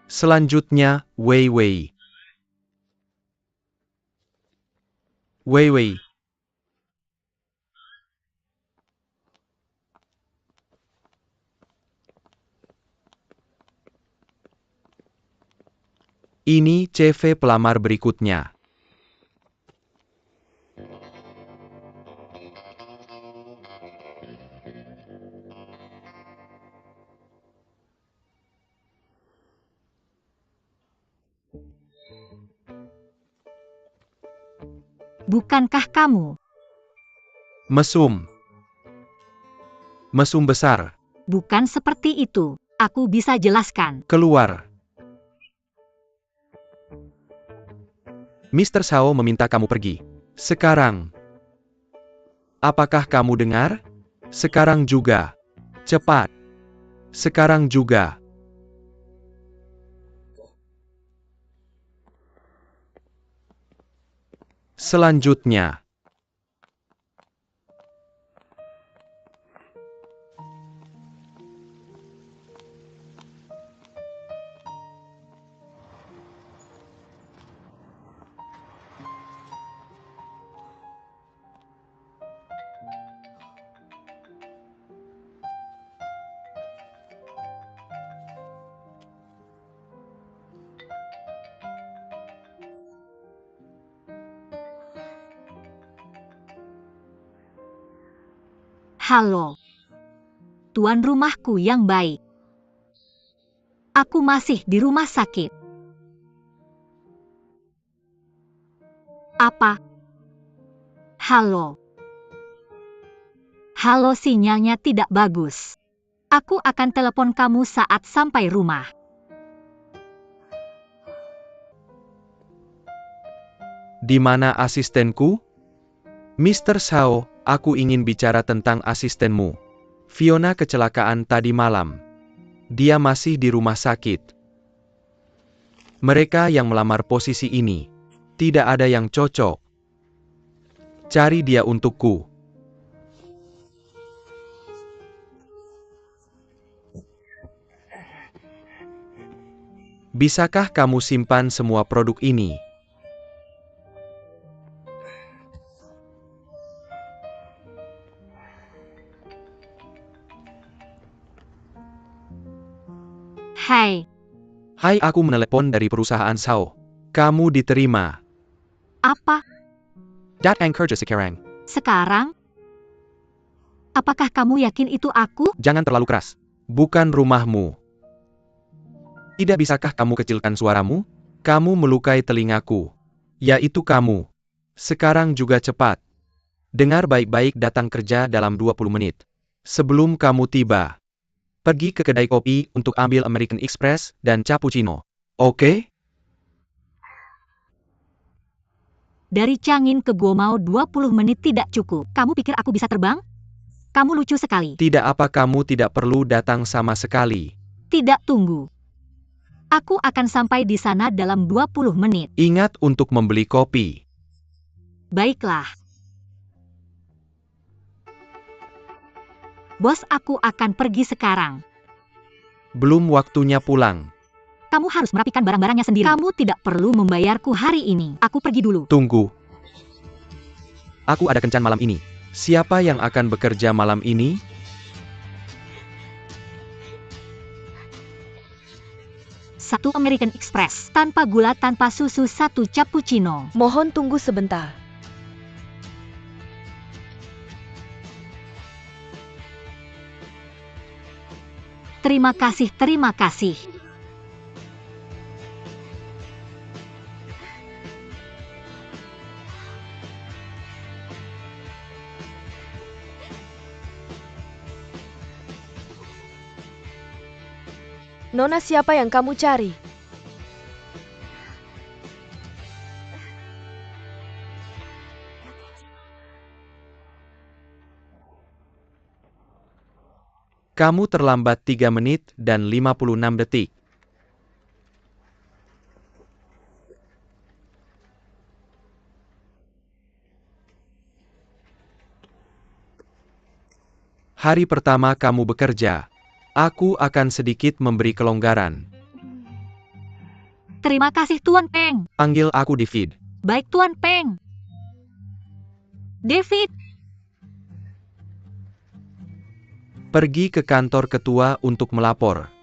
Selanjutnya, Wei Wei. Wei Wei. Ini CV pelamar berikutnya. Bukankah kamu? Mesum. Mesum besar. Bukan seperti itu. Aku bisa jelaskan. Keluar. Mr. Shao meminta kamu pergi. Sekarang. Apakah kamu dengar? Sekarang juga. Cepat. Sekarang juga. Selanjutnya. Halo. Tuan rumahku yang baik. Aku masih di rumah sakit. Apa? Halo. Halo, sinyalnya tidak bagus. Aku akan telepon kamu saat sampai rumah. Di mana asistenku? Mr. Shao, aku ingin bicara tentang asistenmu. Fiona kecelakaan tadi malam. Dia masih di rumah sakit. Mereka yang melamar posisi ini. Tidak ada yang cocok. Cari dia untukku. Bisakah kamu simpan semua produk ini? Hai. Hai, aku menelepon dari perusahaan Shao. Kamu diterima. Apa? Datang kerja sekarang. Sekarang? Apakah kamu yakin itu aku? Jangan terlalu keras. Bukan rumahmu. Tidak bisakah kamu kecilkan suaramu? Kamu melukai telingaku. Yaitu kamu. Sekarang juga cepat. Dengar baik-baik, datang kerja dalam 20 menit. Sebelum kamu tiba. Pergi ke kedai kopi untuk ambil American Express dan cappuccino. Oke? Dari Changin ke Guomao 20 menit tidak cukup. Kamu pikir aku bisa terbang? Kamu lucu sekali. Tidak apa, kamu tidak perlu datang sama sekali. Tidak, tunggu. Aku akan sampai di sana dalam 20 menit. Ingat untuk membeli kopi. Baiklah. Bos, aku akan pergi sekarang. Belum waktunya pulang. Kamu harus merapikan barang-barangnya sendiri. Kamu tidak perlu membayarku hari ini. Aku pergi dulu. Tunggu. Aku ada kencan malam ini. Siapa yang akan bekerja malam ini? Satu American Express, tanpa gula, tanpa susu, satu cappuccino. Mohon tunggu sebentar. Terima kasih, terima kasih. Nona, siapa yang kamu cari? Kamu terlambat 3 menit dan 56 detik. Hari pertama kamu bekerja. Aku akan sedikit memberi kelonggaran. Terima kasih Tuan Peng. Panggil aku David. Baik Tuan Peng. David. Pergi ke kantor ketua untuk melapor.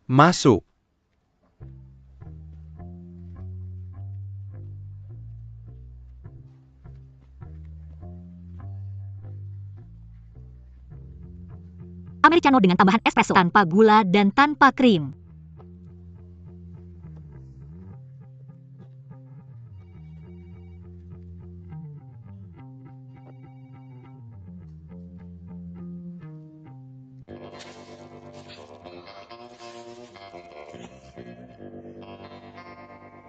Masuk. Americano dengan tambahan espresso tanpa gula dan tanpa krim.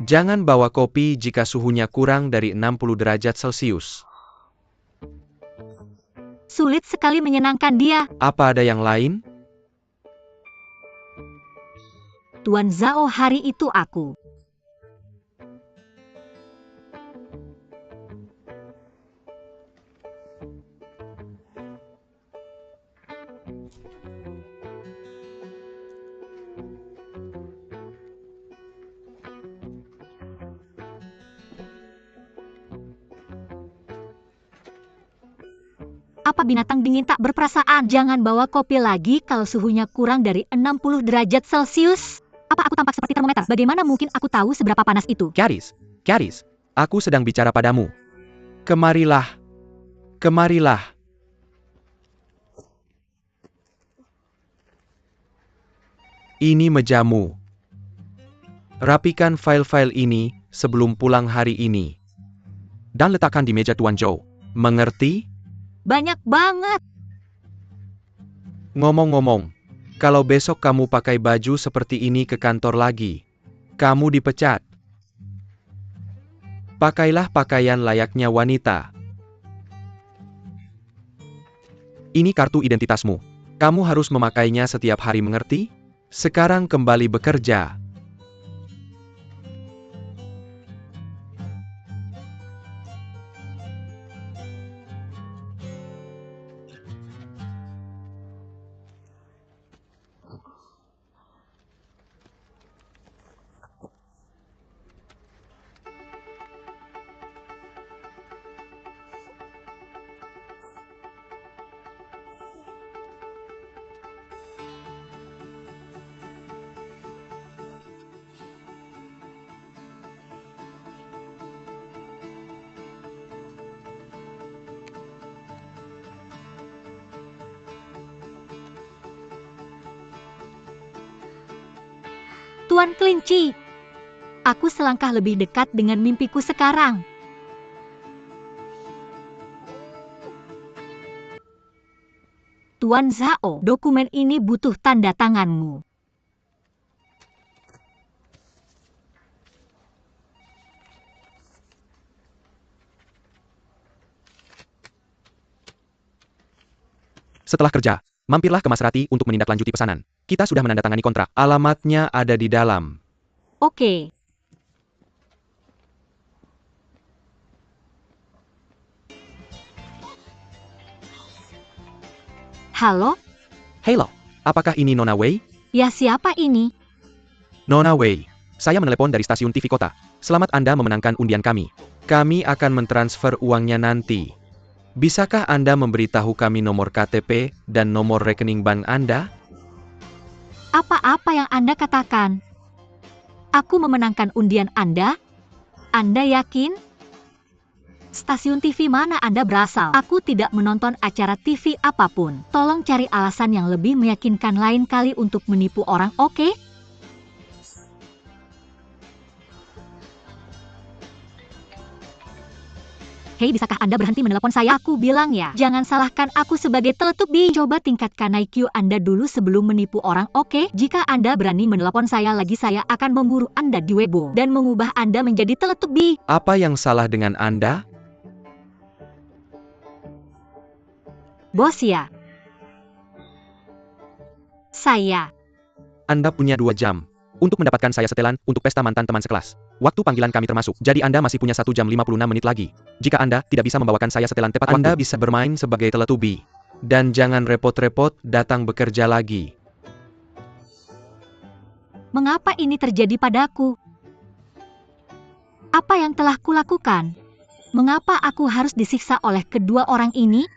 Jangan bawa kopi jika suhunya kurang dari 60 derajat Celcius. Sulit sekali menyenangkan dia. Apa ada yang lain? Tuan Zhao, hari itu aku. Apa binatang dingin tak berperasaan? Jangan bawa kopi lagi kalau suhunya kurang dari 60 derajat Celcius. Apa aku tampak seperti termometer? Bagaimana mungkin aku tahu seberapa panas itu? Caris, aku sedang bicara padamu. Kemarilah. Kemarilah. Ini mejamu. Rapikan file-file ini sebelum pulang hari ini. Dan letakkan di meja Tuan Zhou. Mengerti? Banyak banget. Ngomong-ngomong, kalau besok kamu pakai baju seperti ini ke kantor lagi, kamu dipecat. Pakailah pakaian layaknya wanita. Ini kartu identitasmu. Kamu harus memakainya setiap hari, mengerti? Sekarang kembali bekerja. Tuan Kelinci. Aku selangkah lebih dekat dengan mimpiku sekarang. Tuan Zhao, dokumen ini butuh tanda tanganmu. Setelah kerja, mampirlah ke Maserati untuk menindaklanjuti pesanan. Kita sudah menandatangani kontrak. Alamatnya ada di dalam. Oke. Halo? Halo, apakah ini Nona Wei? Ya, siapa ini? Nona Wei, saya menelepon dari stasiun TV kota. Selamat Anda memenangkan undian kami. Kami akan mentransfer uangnya nanti. Bisakah Anda memberitahu kami nomor KTP dan nomor rekening bank Anda? Apa-apa yang Anda katakan? Aku memenangkan undian Anda? Anda yakin? Stasiun TV mana Anda berasal? Aku tidak menonton acara TV apapun. Tolong cari alasan yang lebih meyakinkan lain kali untuk menipu orang, oke? Hei, bisakah Anda berhenti menelepon saya? Aku bilang ya, jangan salahkan aku sebagai teletubi. Coba tingkatkan IQ Anda dulu sebelum menipu orang, oke? Jika Anda berani menelepon saya lagi, saya akan memburu Anda di Weibo dan mengubah Anda menjadi teletubi. Apa yang salah dengan Anda? Bos ya. Saya. Anda punya 2 jam untuk mendapatkan saya setelan untuk pesta mantan teman sekelas. Waktu panggilan kami termasuk, jadi Anda masih punya 1 jam 56 menit lagi. Jika Anda tidak bisa membawakan saya setelan tepat waktu, Anda bisa bermain sebagai Teletubby. Dan jangan repot-repot datang bekerja lagi. Mengapa ini terjadi padaku? Apa yang telah kulakukan? Mengapa aku harus disiksa oleh kedua orang ini?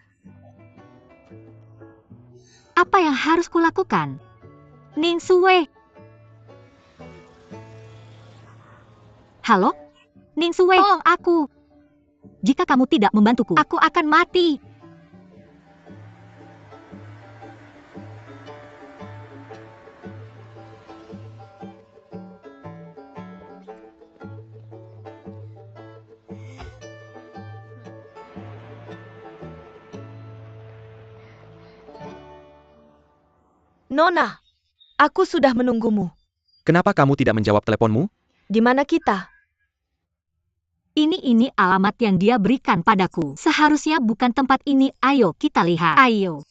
Apa yang harus kulakukan? Ning Sue. Halo? Ning Sue, tolong aku. Jika kamu tidak membantuku, aku akan mati. Nona, aku sudah menunggumu. Kenapa kamu tidak menjawab teleponmu? Di mana kita? Ini alamat yang dia berikan padaku. Seharusnya bukan tempat ini. Ayo kita lihat. Ayo.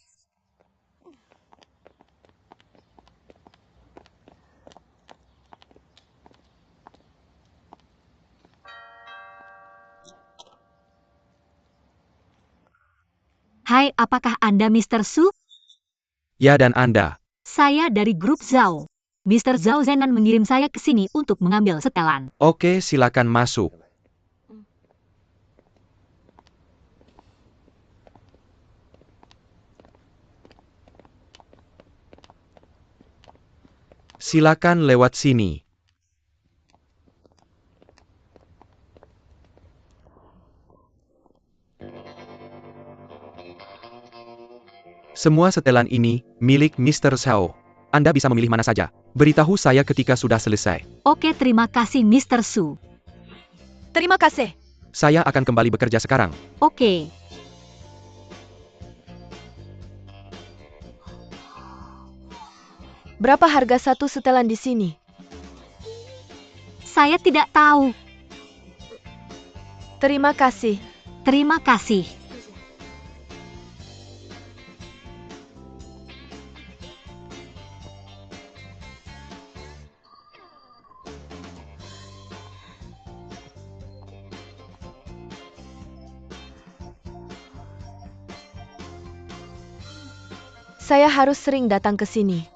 Hai, apakah Anda Mr. Su? Ya, dan Anda. Saya dari grup Zhao. Mr. Zhao Zenan mengirim saya ke sini untuk mengambil setelan. Oke, silakan masuk. Silakan lewat sini. Semua setelan ini milik Mr. Zhao. Anda bisa memilih mana saja. Beritahu saya ketika sudah selesai. Oke, terima kasih Mr. Su. Terima kasih. Saya akan kembali bekerja sekarang. Oke. Berapa harga satu setelan di sini? Saya tidak tahu. Terima kasih. Terima kasih. Saya harus sering datang ke sini.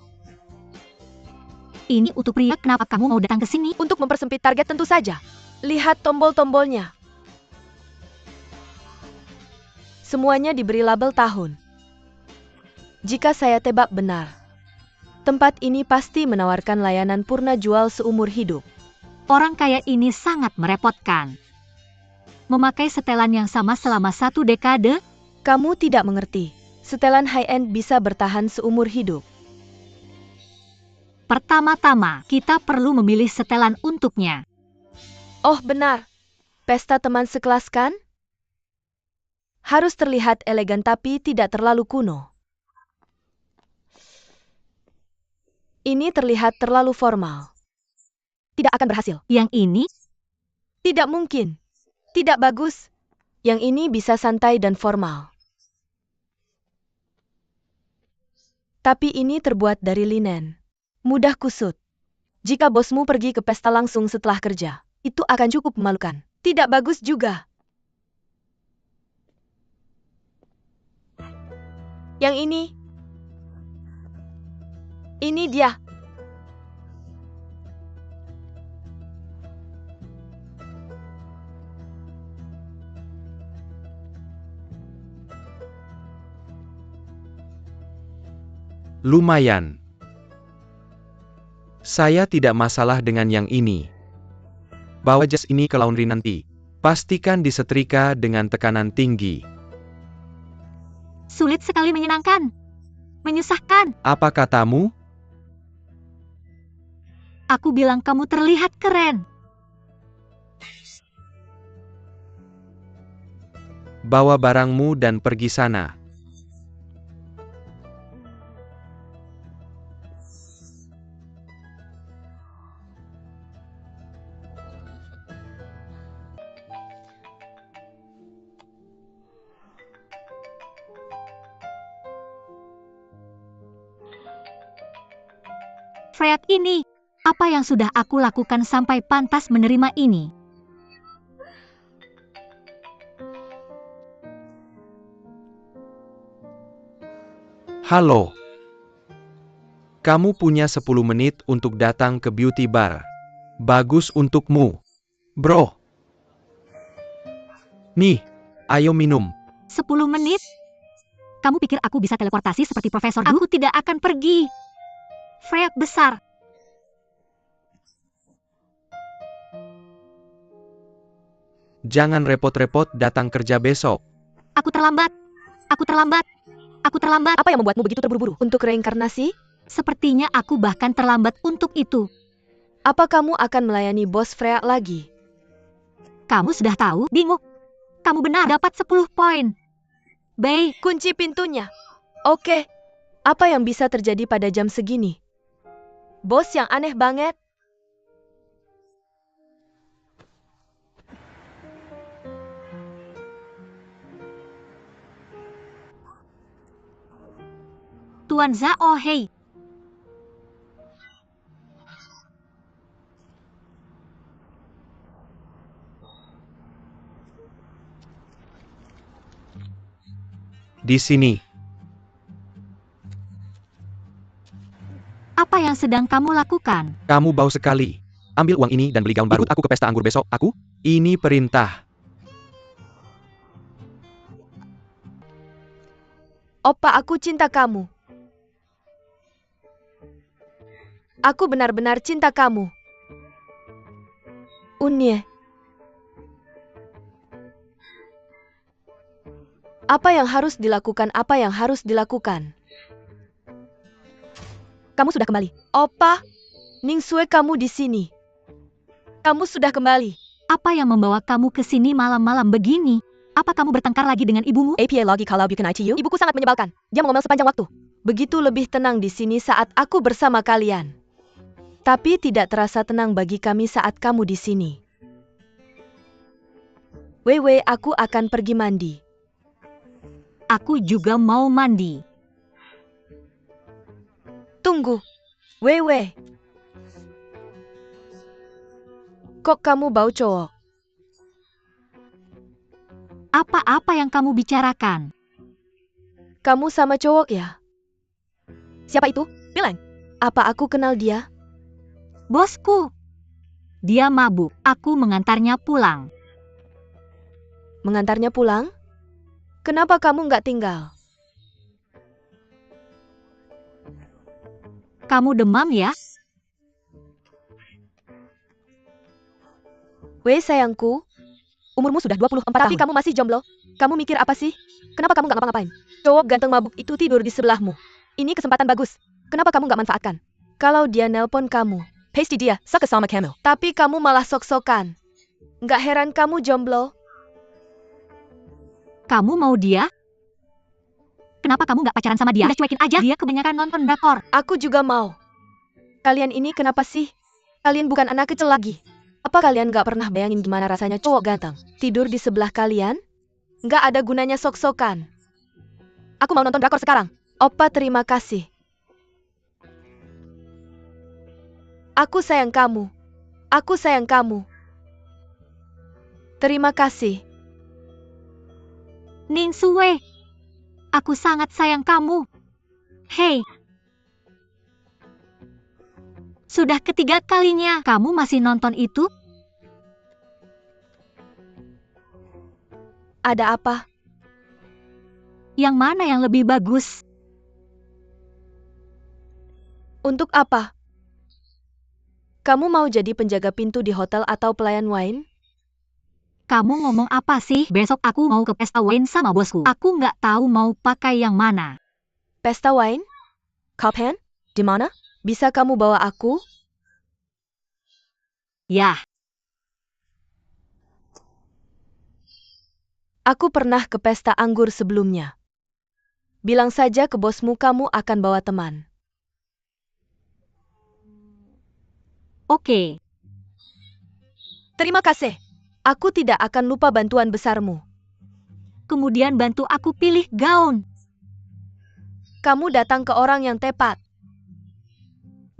Ini untuk pria, kenapa kamu mau datang ke sini? Untuk mempersempit target tentu saja. Lihat tombol-tombolnya. Semuanya diberi label tahun. Jika saya tebak benar, tempat ini pasti menawarkan layanan purna jual seumur hidup. Orang kaya ini sangat merepotkan. Memakai setelan yang sama selama 1 dekade? Kamu tidak mengerti. Setelan high-end bisa bertahan seumur hidup. Pertama-tama, kita perlu memilih setelan untuknya. Oh benar, pesta teman sekelas kan? Harus terlihat elegan tapi tidak terlalu kuno. Ini terlihat terlalu formal. Tidak akan berhasil. Yang ini? Tidak mungkin. Tidak bagus. Yang ini bisa santai dan formal. Tapi ini terbuat dari linen. Mudah kusut. Jika bosmu pergi ke pesta langsung setelah kerja, itu akan cukup memalukan. Tidak bagus juga. Yang ini. Ini dia. Lumayan. Saya tidak masalah dengan yang ini. Bawa jas ini ke laundry nanti. Pastikan disetrika dengan tekanan tinggi. Sulit sekali menyenangkan. Menyusahkan. Apa katamu? Aku bilang kamu terlihat keren. Bawa barangmu dan pergi sana. Freak ini, apa yang sudah aku lakukan sampai pantas menerima ini? Halo. Kamu punya 10 menit untuk datang ke beauty bar. Bagus untukmu, bro. Nih, ayo minum. 10 menit? Kamu pikir aku bisa teleportasi seperti Profesor? Aku tidak akan pergi. Freak besar. Jangan repot-repot datang kerja besok. Aku terlambat. Aku terlambat. Aku terlambat. Apa yang membuatmu begitu terburu-buru? Untuk reinkarnasi? Sepertinya aku bahkan terlambat untuk itu. Apa kamu akan melayani bos Freya lagi? Kamu sudah tahu, bingung. Kamu benar dapat 10 poin. Bei, Kunci pintunya. Oke. Apa yang bisa terjadi pada jam segini? Bos yang aneh banget. Tuan Zhao Hei. Di sini. Apa yang sedang kamu lakukan? Kamu bau sekali. Ambil uang ini dan beli gaun baru. Ikut aku ke pesta anggur besok. Aku? Ini perintah. Opa, aku cinta kamu. Aku benar-benar cinta kamu. Unye. Apa yang harus dilakukan? Apa yang harus dilakukan? Kamu sudah kembali. Opa, Ningsue kamu di sini. Kamu sudah kembali. Apa yang membawa kamu ke sini malam-malam begini? Apa kamu bertengkar lagi dengan ibumu? APA lagi kalau bikin ITU? Ibuku sangat menyebalkan. Dia mengomel sepanjang waktu. Begitu lebih tenang di sini saat aku bersama kalian. Tapi tidak terasa tenang bagi kami saat kamu di sini. Wewe, aku akan pergi mandi. Aku juga mau mandi. Tunggu. Wewe. Kok kamu bau cowok? Apa-apa yang kamu bicarakan? Kamu sama cowok ya? Siapa itu? Bilang. Apa aku kenal dia? Bosku. Dia mabuk. Aku mengantarnya pulang. Mengantarnya pulang? Kenapa kamu nggak tinggal? Kamu demam ya? Wei sayangku, umurmu sudah 24 tapi kamu masih jomblo. Kamu mikir apa sih? Kenapa kamu nggak ngapa-ngapain? Cowok ganteng mabuk itu tidur di sebelahmu. Ini kesempatan bagus. Kenapa kamu nggak manfaatkan? Kalau dia nelpon kamu, pasti dia suka sama kamu. Tapi kamu malah sok-sokan. Nggak heran kamu jomblo. Kamu mau dia? Kenapa kamu nggak pacaran sama dia? Udah cuekin aja. Dia kebanyakan nonton drakor. Aku juga mau. Kalian ini kenapa sih? Kalian bukan anak kecil lagi. Apa kalian nggak pernah bayangin gimana rasanya cowok ganteng tidur di sebelah kalian? Nggak ada gunanya sok-sokan. Aku mau nonton drakor sekarang. Opa, terima kasih. Aku sayang kamu. Aku sayang kamu. Terima kasih. Ningsue. Aku sangat sayang kamu. Hei. Sudah ketiga kalinya kamu masih nonton itu? Ada apa? Yang mana yang lebih bagus? Untuk apa? Kamu mau jadi penjaga pintu di hotel atau pelayan wine? Kamu ngomong apa sih? Besok aku mau ke pesta wine sama bosku. Aku nggak tahu mau pakai yang mana. Pesta wine? Kapan? Di mana? Bisa kamu bawa aku? Yah, Aku pernah ke pesta anggur sebelumnya. Bilang saja ke bosmu kamu akan bawa teman. oke. Terima kasih. Aku tidak akan lupa bantuan besarmu. Kemudian bantu aku pilih gaun. Kamu datang ke orang yang tepat.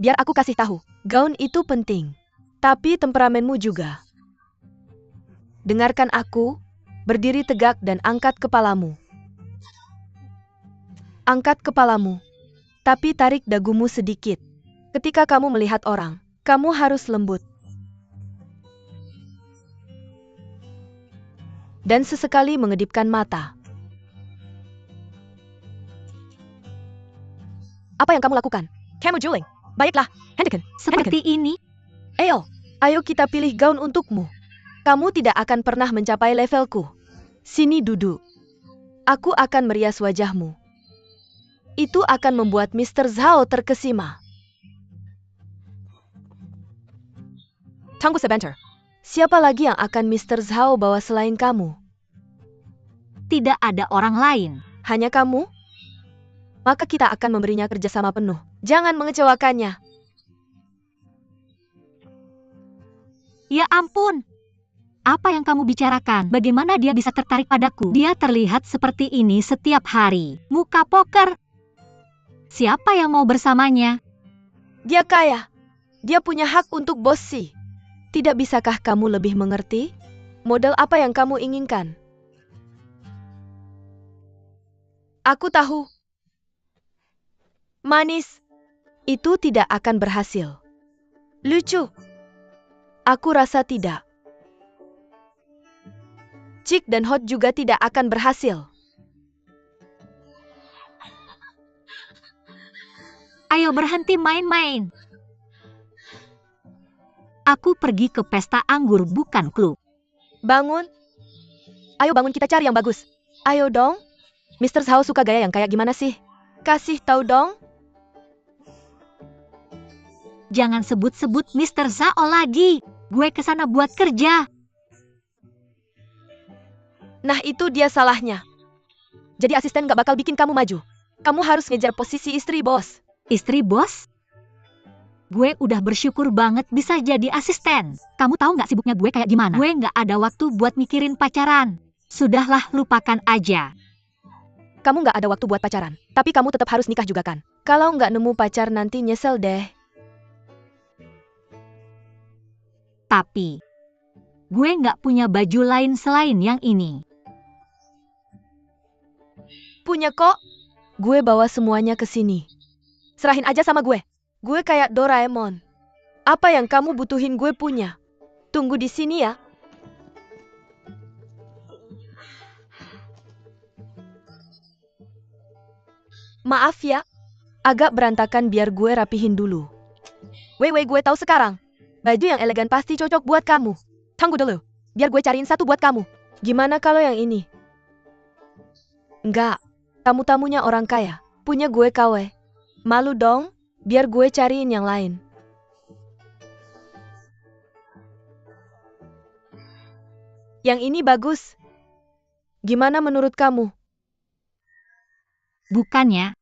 Biar aku kasih tahu. Gaun itu penting. Tapi temperamenmu juga. Dengarkan aku. Berdiri tegak dan angkat kepalamu. Angkat kepalamu. Tapi tarik dagumu sedikit. Ketika kamu melihat orang, kamu harus lembut. Dan sesekali mengedipkan mata. Apa yang kamu lakukan? Kamu juling. Baiklah, Hendeken. Seperti ini? Ayo kita pilih gaun untukmu. Kamu tidak akan pernah mencapai levelku. Sini duduk. Aku akan merias wajahmu. Itu akan membuat Mr. Zhao terkesima. Tunggu sebentar. Siapa lagi yang akan Mr. Zhao bawa selain kamu? Tidak ada orang lain. Hanya kamu? Maka kita akan memberinya kerjasama penuh. Jangan mengecewakannya. Ya ampun. Apa yang kamu bicarakan? Bagaimana dia bisa tertarik padaku? Dia terlihat seperti ini setiap hari. Muka poker. Siapa yang mau bersamanya? Dia kaya. Dia punya hak untuk bossy. Tidak bisakah kamu lebih mengerti? Model apa yang kamu inginkan? Aku tahu. Manis. Itu tidak akan berhasil. Lucu. Aku rasa tidak. Chic dan hot juga tidak akan berhasil. Ayo berhenti main-main. Aku pergi ke pesta anggur bukan klub. Bangun. Ayo bangun, kita cari yang bagus. Ayo dong. Mr. Zhao suka gaya yang kayak gimana sih? Kasih tahu dong. Jangan sebut-sebut Mr. Zhao lagi. Gue kesana buat kerja. Nah itu dia salahnya. Jadi asisten gak bakal bikin kamu maju. Kamu harus ngejar posisi istri bos. Istri bos? Gue udah bersyukur banget bisa jadi asisten. Kamu tahu gak sibuknya gue kayak gimana? Gue gak ada waktu buat mikirin pacaran. Sudahlah, lupakan aja. Kamu gak ada waktu buat pacaran. Tapi kamu tetap harus nikah juga kan? Kalau gak nemu pacar nanti nyesel deh. Tapi gue gak punya baju lain selain yang ini. Punya kok. Gue bawa semuanya ke sini. Serahin aja sama gue. Gue kayak Doraemon. Apa yang kamu butuhin gue punya. Tunggu di sini ya. Maaf ya. Agak berantakan, biar gue rapihin dulu. Weh, gue tahu sekarang. Baju yang elegan pasti cocok buat kamu. Tunggu dulu. Biar gue cariin satu buat kamu. Gimana kalau yang ini? Enggak. Tamu-tamunya orang kaya. Punya gue KW. Malu dong. Biar gue cariin yang lain. Yang ini bagus. Gimana menurut kamu? Bukannya.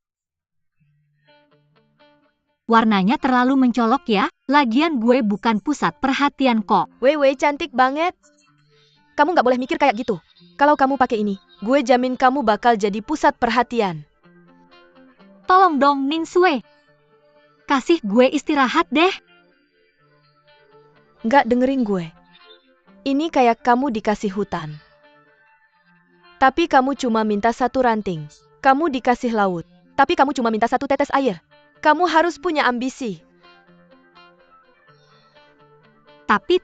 Warnanya terlalu mencolok ya. Lagian gue bukan pusat perhatian kok. Weh, cantik banget. Kamu gak boleh mikir kayak gitu. Kalau kamu pakai ini, gue jamin kamu bakal jadi pusat perhatian. Tolong dong, Ning Sue. Kasih gue istirahat deh. Gak dengerin gue. Ini kayak kamu dikasih hutan. Tapi kamu cuma minta satu ranting. Kamu dikasih laut. Tapi kamu cuma minta satu tetes air. Kamu harus punya ambisi. Tapi.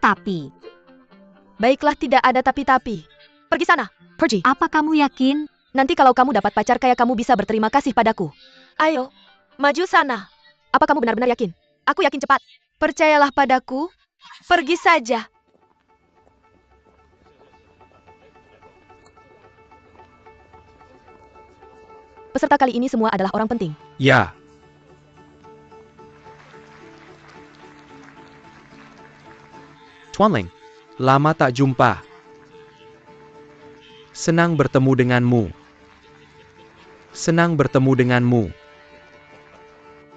Baiklah, tidak ada tapi-tapi. Pergi sana. Pergi. Apa kamu yakin? Nanti kalau kamu dapat pacar kayak kamu bisa berterima kasih padaku. Ayo, maju sana. Apa kamu benar-benar yakin? Aku yakin cepat. Percayalah padaku. Pergi saja. Peserta kali ini semua adalah orang penting. Ya. Tuanling, lama tak jumpa. Senang bertemu denganmu. Senang bertemu denganmu.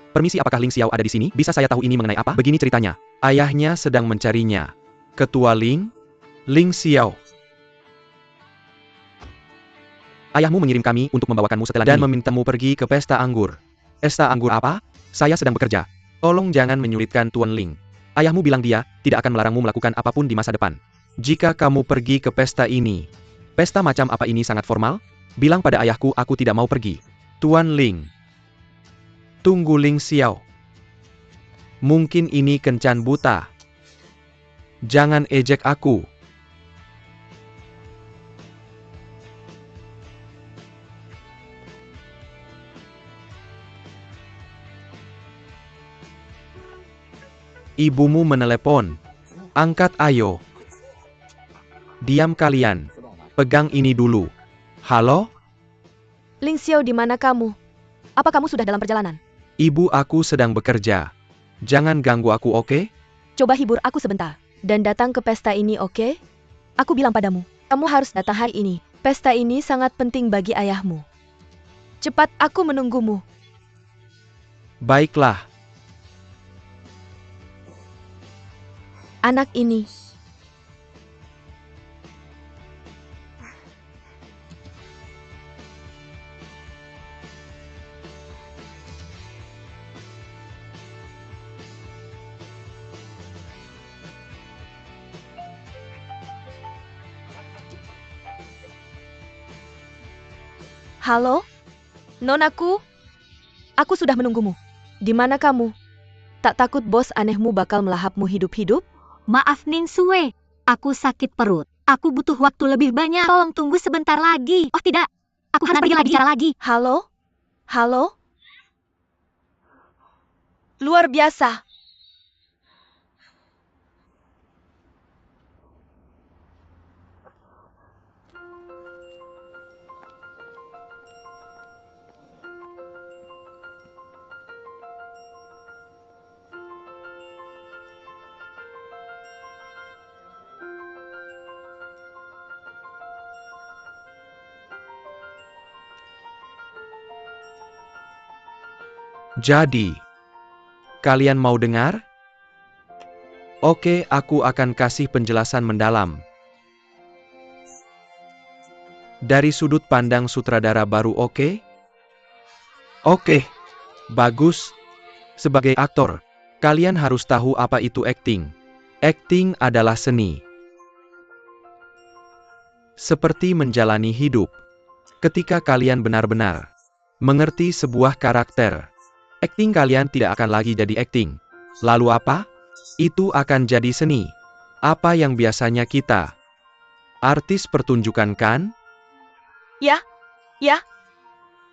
Permisi, apakah Ling Xiao ada di sini? Bisa saya tahu ini mengenai apa? Begini ceritanya. Ayahnya sedang mencarinya. Ketua Ling Xiao. Ayahmu mengirim kami untuk membawakanmu setelan dan memintamu pergi ke pesta anggur. Pesta anggur apa? Saya sedang bekerja. Tolong jangan menyulitkan Tuan Ling. Ayahmu bilang dia tidak akan melarangmu melakukan apapun di masa depan. Jika kamu pergi ke pesta ini, pesta macam apa ini sangat formal? Bilang pada ayahku aku tidak mau pergi. Tuan Ling. Tunggu Ling Xiao. Mungkin ini kencan buta. Jangan ejek aku. Ibumu menelepon. Angkat ayo. Diam kalian. Pegang ini dulu. Halo? Ling Xiao, di mana kamu? Apa kamu sudah dalam perjalanan? Ibu, aku sedang bekerja. Jangan ganggu aku, oke? Coba hibur aku sebentar. Dan datang ke pesta ini, oke? Aku bilang padamu, kamu harus datang hari ini. Pesta ini sangat penting bagi ayahmu. Cepat, aku menunggumu. Baiklah. Anak ini. Halo? Nonaku? Aku sudah menunggumu. Di mana kamu? Tak takut bos anehmu bakal melahapmu hidup-hidup? Maaf Ning Sue, aku sakit perut. Aku butuh waktu lebih banyak. Tolong tunggu sebentar lagi. Oh tidak, aku harus pergi bicara lagi. Halo? Halo? Luar biasa. Jadi, kalian mau dengar? Oke, aku akan kasih penjelasan mendalam. Dari sudut pandang sutradara baru, oke? Oke, bagus. Sebagai aktor, kalian harus tahu apa itu acting. Acting adalah seni. Seperti menjalani hidup. Ketika kalian benar-benar mengerti sebuah karakter, acting kalian tidak akan lagi jadi acting. Lalu apa? Itu akan jadi seni. Apa yang biasanya kita artis pertunjukan kan? Ya.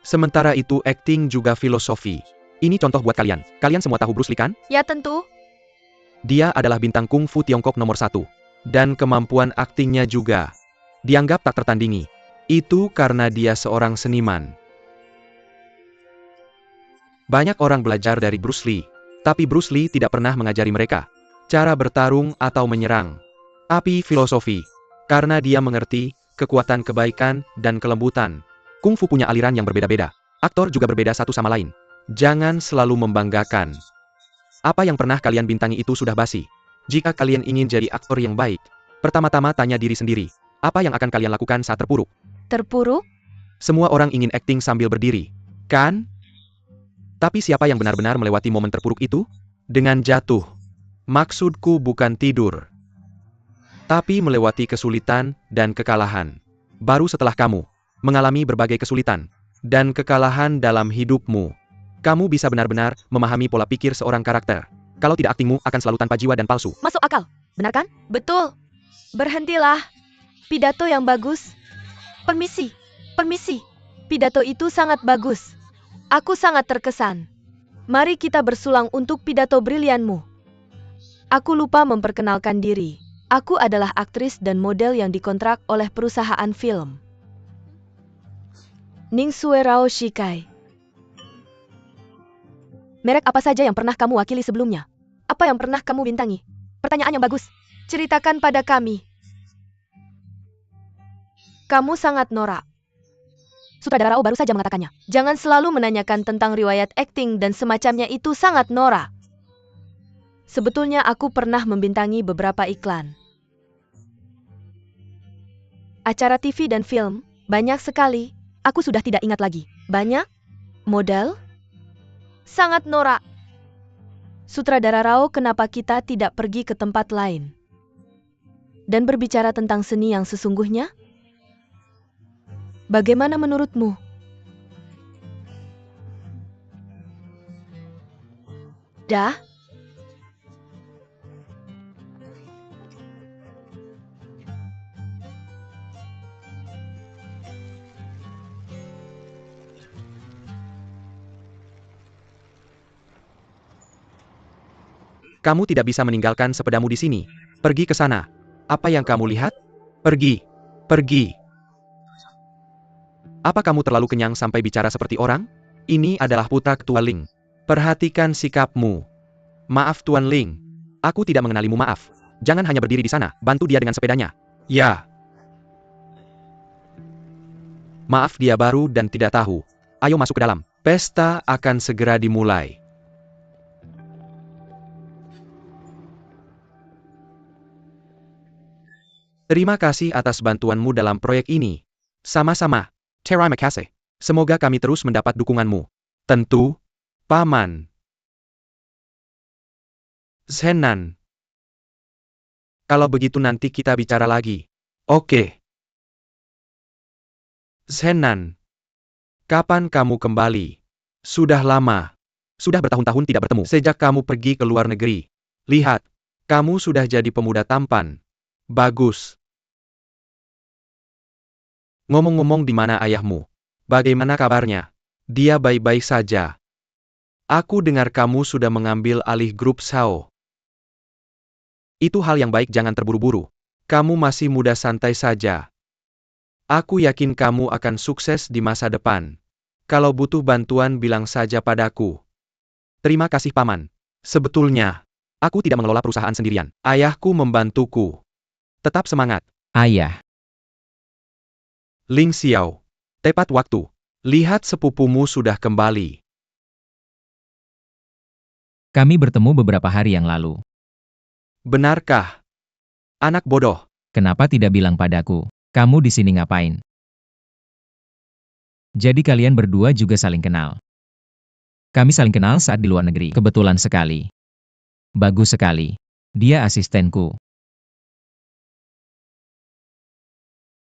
Sementara itu acting juga filosofi. Ini contoh buat kalian. Kalian semua tahu Bruce Lee kan? Ya tentu. Dia adalah bintang kungfu Tiongkok nomor 1. Dan kemampuan aktingnya juga dianggap tak tertandingi. Itu karena dia seorang seniman. Banyak orang belajar dari Bruce Lee. Tapi Bruce Lee tidak pernah mengajari mereka cara bertarung atau menyerang. Tapi filosofi. Karena dia mengerti kekuatan kebaikan dan kelembutan. Kungfu punya aliran yang berbeda-beda. Aktor juga berbeda satu sama lain. Jangan selalu membanggakan. Apa yang pernah kalian bintangi itu sudah basi. Jika kalian ingin jadi aktor yang baik, pertama-tama tanya diri sendiri. Apa yang akan kalian lakukan saat terpuruk? Terpuruk? Semua orang ingin akting sambil berdiri, kan? Tapi siapa yang benar-benar melewati momen terpuruk itu? Dengan jatuh. Maksudku bukan tidur. Tapi melewati kesulitan dan kekalahan. Baru setelah kamu mengalami berbagai kesulitan dan kekalahan dalam hidupmu, kamu bisa benar-benar memahami pola pikir seorang karakter. Kalau tidak, aktingmu akan selalu tanpa jiwa dan palsu. Masuk akal. Benar kan? Betul. Berhentilah. Pidato yang bagus. Permisi. Pidato itu sangat bagus. Aku sangat terkesan. Mari kita bersulang untuk pidato brilianmu. Aku lupa memperkenalkan diri. Aku adalah aktris dan model yang dikontrak oleh perusahaan film. Ning Sue Rao Shikai. Merek apa saja yang pernah kamu wakili sebelumnya? Apa yang pernah kamu bintangi? Pertanyaan yang bagus. Ceritakan pada kami. Kamu sangat norak. Sutradara Rao baru saja mengatakannya. Jangan selalu menanyakan tentang riwayat akting dan semacamnya, itu sangat norak. Sebetulnya aku pernah membintangi beberapa iklan. Acara TV dan film, banyak sekali. Aku sudah tidak ingat lagi. Banyak? Model? Sangat norak. Sutradara Rao, kenapa kita tidak pergi ke tempat lain dan berbicara tentang seni yang sesungguhnya? Bagaimana menurutmu? Dah? Kamu tidak bisa meninggalkan sepedamu di sini. Pergi ke sana. Apa yang kamu lihat? Pergi. Pergi. Apa kamu terlalu kenyang sampai bicara seperti orang? Ini adalah putra ketua Ling. Perhatikan sikapmu. Maaf Tuan Ling. Aku tidak mengenalimu, maaf. Jangan hanya berdiri di sana, bantu dia dengan sepedanya. Ya. Maaf, dia baru dan tidak tahu. Ayo masuk ke dalam. Pesta akan segera dimulai. Terima kasih atas bantuanmu dalam proyek ini. Sama-sama. Terima kasih. Semoga kami terus mendapat dukunganmu. Tentu, Paman. Zenan. Kalau begitu nanti kita bicara lagi. Oke. Zenan. Kapan kamu kembali? Sudah lama. Sudah bertahun-tahun tidak bertemu. Sejak kamu pergi ke luar negeri. Lihat, kamu sudah jadi pemuda tampan. Bagus. Ngomong-ngomong, di mana ayahmu? Bagaimana kabarnya? Dia baik-baik saja. Aku dengar kamu sudah mengambil alih grup Sao. Itu hal yang baik, jangan terburu-buru. Kamu masih muda, santai saja. Aku yakin kamu akan sukses di masa depan. Kalau butuh bantuan, bilang saja padaku. Terima kasih, Paman. Sebetulnya, aku tidak mengelola perusahaan sendirian. Ayahku membantuku. Tetap semangat. Ayah. Ling Xiao. Tepat waktu. Lihat, sepupumu sudah kembali. Kami bertemu beberapa hari yang lalu. Benarkah? Anak bodoh. Kenapa tidak bilang padaku? Kamu di sini ngapain? Jadi kalian berdua juga saling kenal. Kami saling kenal saat di luar negeri. Kebetulan sekali. Bagus sekali. Dia asistenku.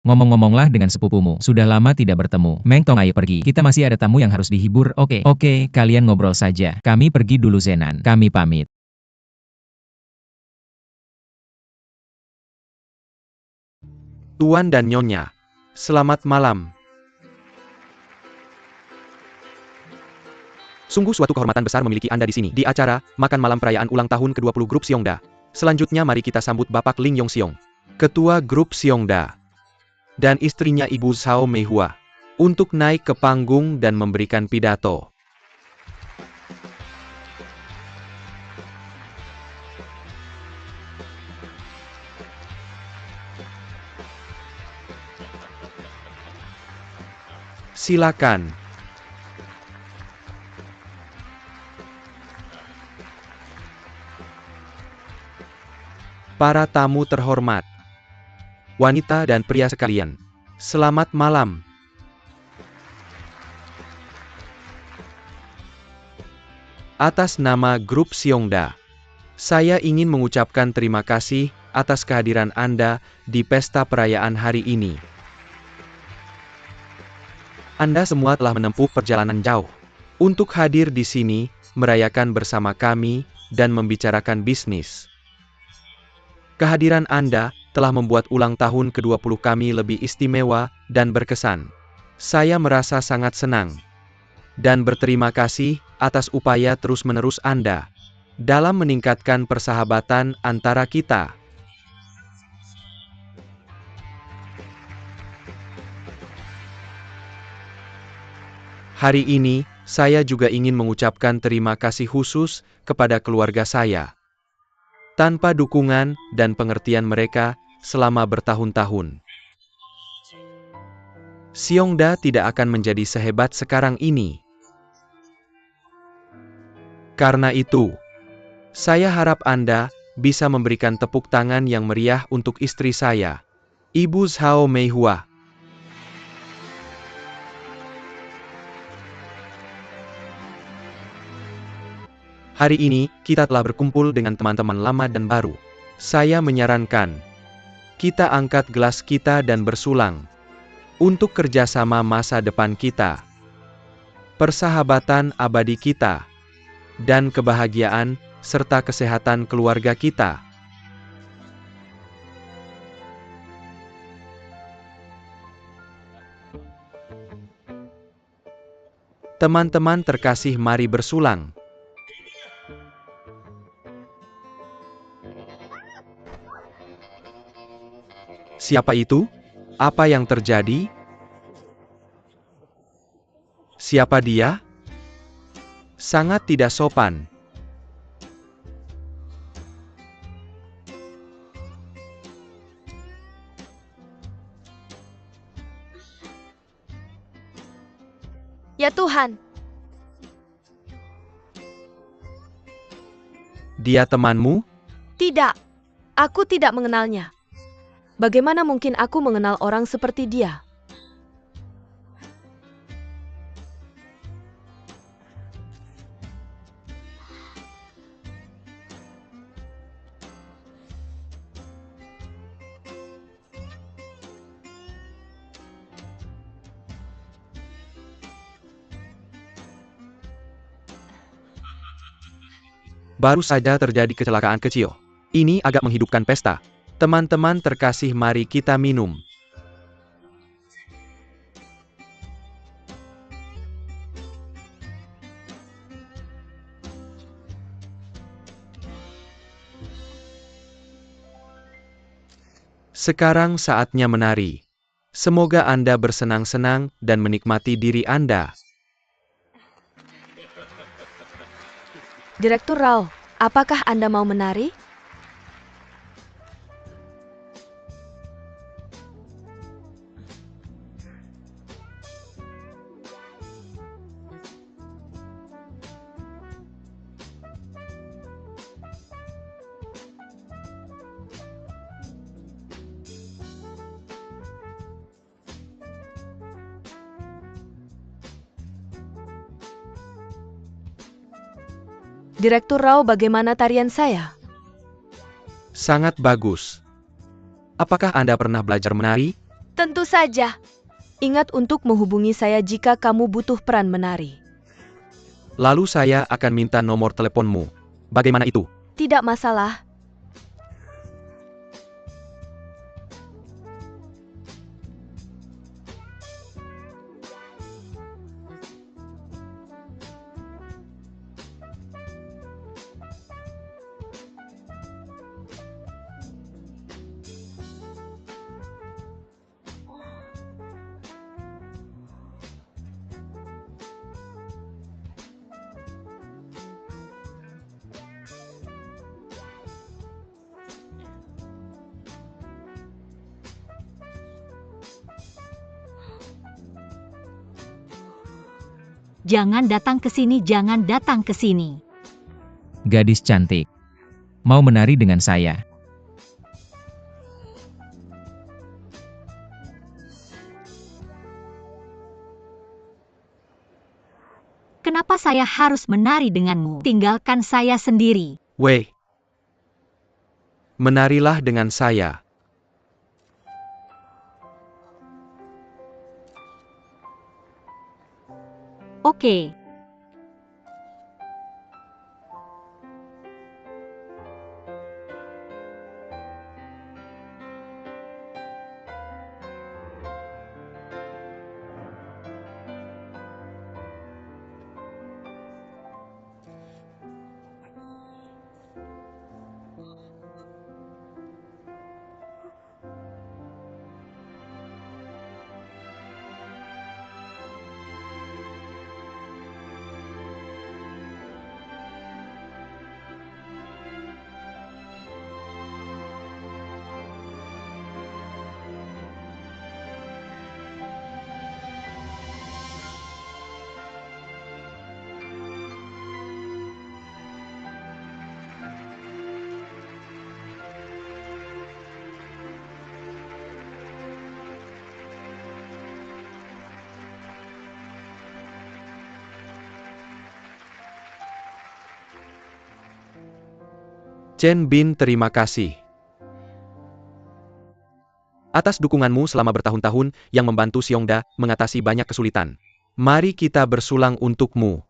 Ngomong-ngomonglah dengan sepupumu. Sudah lama tidak bertemu. Meng Tong, ayo pergi. Kita masih ada tamu yang harus dihibur. Oke, kalian ngobrol saja. Kami pergi dulu, Zenan. Kami pamit. Tuan dan Nyonya. Selamat malam. Sungguh suatu kehormatan besar memiliki Anda di sini, di acara makan malam perayaan ulang tahun ke-20 grup Xiongda. Selanjutnya mari kita sambut Bapak Ling Yongxiong, Ketua Grup Xiongda, dan istrinya Ibu Zhao Meihua, untuk naik ke panggung dan memberikan pidato. Silakan. Para tamu terhormat, wanita dan pria sekalian, selamat malam. Atas nama Grup Xiongda, saya ingin mengucapkan terima kasih atas kehadiran Anda di pesta perayaan hari ini. Anda semua telah menempuh perjalanan jauh untuk hadir di sini, merayakan bersama kami, dan membicarakan bisnis. Kehadiran Anda telah membuat ulang tahun ke-20 kami lebih istimewa dan berkesan. Saya merasa sangat senang dan berterima kasih atas upaya terus-menerus Anda dalam meningkatkan persahabatan antara kita. Hari ini, saya juga ingin mengucapkan terima kasih khusus kepada keluarga saya. Tanpa dukungan dan pengertian mereka selama bertahun-tahun, Xiongda tidak akan menjadi sehebat sekarang ini. Karena itu, saya harap Anda bisa memberikan tepuk tangan yang meriah untuk istri saya, Ibu Zhao Meihua. Hari ini, kita telah berkumpul dengan teman-teman lama dan baru. Saya menyarankan, kita angkat gelas kita dan bersulang. Untuk kerjasama masa depan kita. Persahabatan abadi kita. Dan kebahagiaan, serta kesehatan keluarga kita. Teman-teman terkasih, mari bersulang. Siapa itu? Apa yang terjadi? Siapa dia? Sangat tidak sopan. Ya Tuhan, Dia temanmu? tidak. Aku tidak mengenalnya. Bagaimana mungkin aku mengenal orang seperti dia? Baru saja terjadi kecelakaan kecil. Ini agak menghidupkan pesta. Teman-teman terkasih, mari kita minum. Sekarang saatnya menari. Semoga Anda bersenang-senang dan menikmati diri Anda. Direktur Rao, apakah Anda mau menari? Direktur Rao, bagaimana tarian saya? Sangat bagus. Apakah Anda pernah belajar menari? Tentu saja. Ingat untuk menghubungi saya jika kamu butuh peran menari. Lalu saya akan minta nomor teleponmu. Bagaimana itu? Tidak masalah. Jangan datang ke sini, jangan datang ke sini. Gadis cantik. Mau menari dengan saya? Kenapa saya harus menari denganmu? Tinggalkan saya sendiri. Weh. Menarilah dengan saya. Oke. Chen Bin, terima kasih atas dukunganmu selama bertahun-tahun yang membantu Xiongda mengatasi banyak kesulitan. Mari kita bersulang untukmu.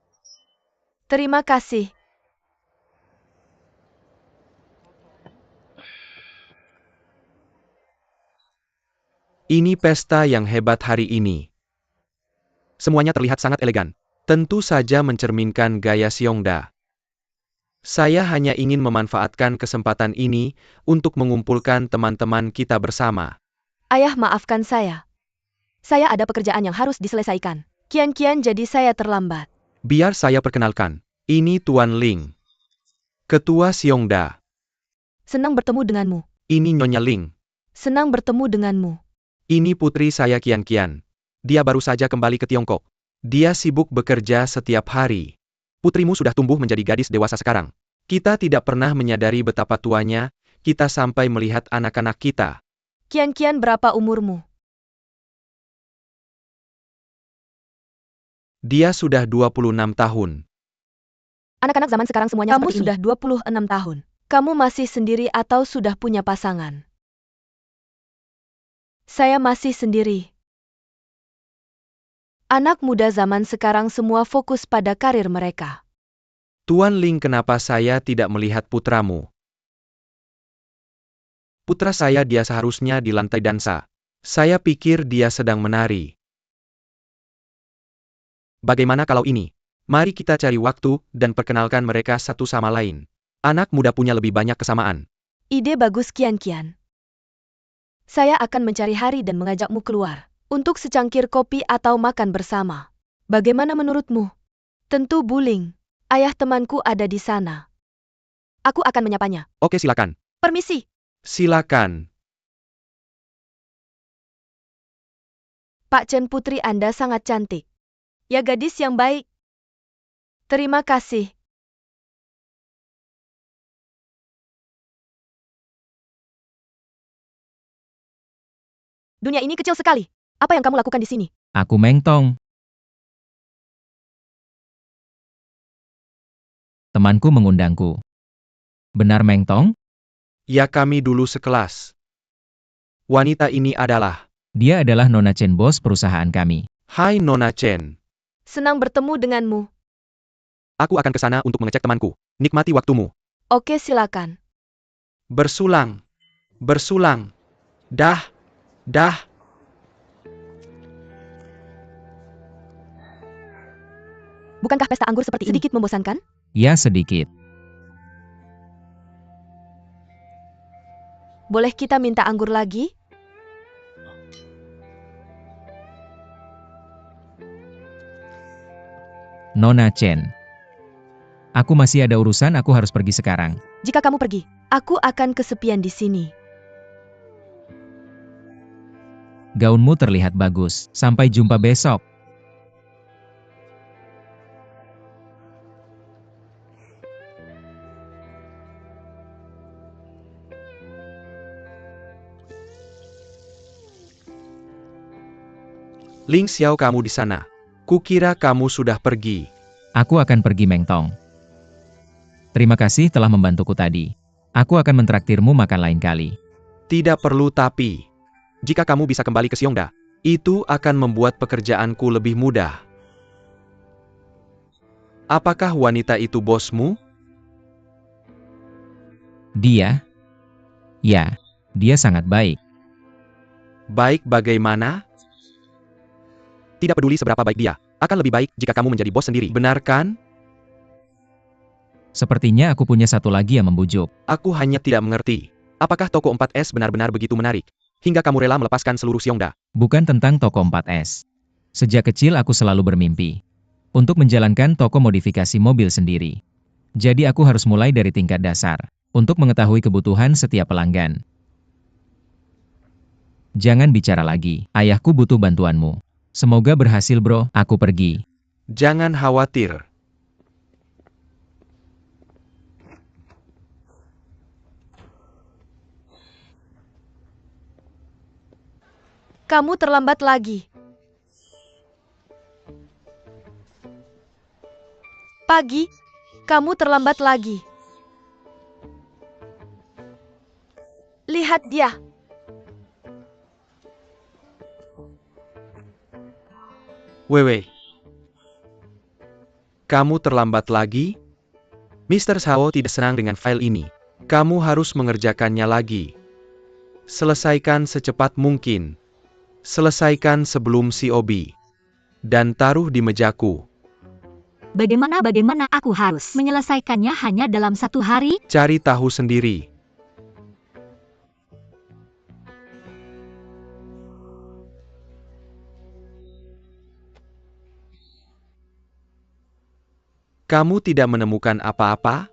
Terima kasih. Ini pesta yang hebat hari ini. Semuanya terlihat sangat elegan. Tentu saja mencerminkan gaya Xiongda. Saya hanya ingin memanfaatkan kesempatan ini untuk mengumpulkan teman-teman kita bersama. Ayah, maafkan saya. Saya ada pekerjaan yang harus diselesaikan. Kian-kian jadi saya terlambat. Biar saya perkenalkan. Ini Tuan Ling, Ketua Xiongda. Senang bertemu denganmu. Ini Nyonya Ling. Senang bertemu denganmu. Ini putri saya Kian-kian. Dia baru saja kembali ke Tiongkok. Dia sibuk bekerja setiap hari. Putrimu sudah tumbuh menjadi gadis dewasa sekarang. Kita tidak pernah menyadari betapa tuanya kita sampai melihat anak-anak kita. Kian-kian, berapa umurmu? Dia sudah 26 tahun. Anak-anak zaman sekarang semuanya Kamu seperti ini. Kamu sudah 26 tahun. Kamu masih sendiri atau sudah punya pasangan? Saya masih sendiri. Anak muda zaman sekarang semua fokus pada karir mereka. Tuan Ling, kenapa saya tidak melihat putramu? Putra saya, dia seharusnya di lantai dansa. Saya pikir dia sedang menari. Bagaimana kalau ini? Mari kita cari waktu dan perkenalkan mereka satu sama lain. Anak muda punya lebih banyak kesamaan. Ide bagus, Kian-kian. Saya akan mencari hari dan mengajakmu keluar. Untuk secangkir kopi atau makan bersama. Bagaimana menurutmu? Tentu Buling. Ayah temanku ada di sana. Aku akan menyapanya. Oke, silakan. Permisi. Silakan. Pak Chen, putri Anda sangat cantik. Ya, gadis yang baik. Terima kasih. Dunia ini kecil sekali. Apa yang kamu lakukan di sini? Aku Meng Tong. Temanku mengundangku. Benar Meng Tong? Ya, kami dulu sekelas. Wanita ini adalah... Dia adalah Nona Chen, bos perusahaan kami. Hai Nona Chen. Senang bertemu denganmu. Aku akan ke sana untuk mengecek temanku. Nikmati waktumu. Oke, silakan. Bersulang. Bersulang. Dah. Dah. Bukankah pesta anggur seperti ini sedikit membosankan? Ya, sedikit. Boleh kita minta anggur lagi? Nona Chen. Aku masih ada urusan, aku harus pergi sekarang. Jika kamu pergi, aku akan kesepian di sini. Gaunmu terlihat bagus. Sampai jumpa besok. Ling Xiao, kamu di sana. Kukira kamu sudah pergi. Aku akan pergi Meng Tong. Terima kasih telah membantuku tadi. Aku akan mentraktirmu makan lain kali. Tidak perlu tapi. Jika kamu bisa kembali ke Xiongda, itu akan membuat pekerjaanku lebih mudah. Apakah wanita itu bosmu? Dia? Ya, dia sangat baik. Baik bagaimana? Tidak peduli seberapa baik dia, akan lebih baik jika kamu menjadi bos sendiri. Benar kan? Sepertinya aku punya satu lagi yang membujuk. Aku hanya tidak mengerti. Apakah toko 4S benar-benar begitu menarik? Hingga kamu rela melepaskan seluruh Xiongda? Bukan tentang toko 4S. Sejak kecil aku selalu bermimpi untuk menjalankan toko modifikasi mobil sendiri. Jadi aku harus mulai dari tingkat dasar untuk mengetahui kebutuhan setiap pelanggan. Jangan bicara lagi, ayahku butuh bantuanmu. Semoga berhasil bro, aku pergi. Jangan khawatir. Kamu terlambat lagi. Pagi, kamu terlambat lagi. Lihat dia. Wewe. Kamu terlambat lagi? Mr. Sao tidak senang dengan file ini. Kamu harus mengerjakannya lagi. Selesaikan secepat mungkin. Selesaikan sebelum COB. Dan taruh di mejaku. Bagaimana aku harus menyelesaikannya hanya dalam 1 hari? Cari tahu sendiri. Kamu tidak menemukan apa-apa?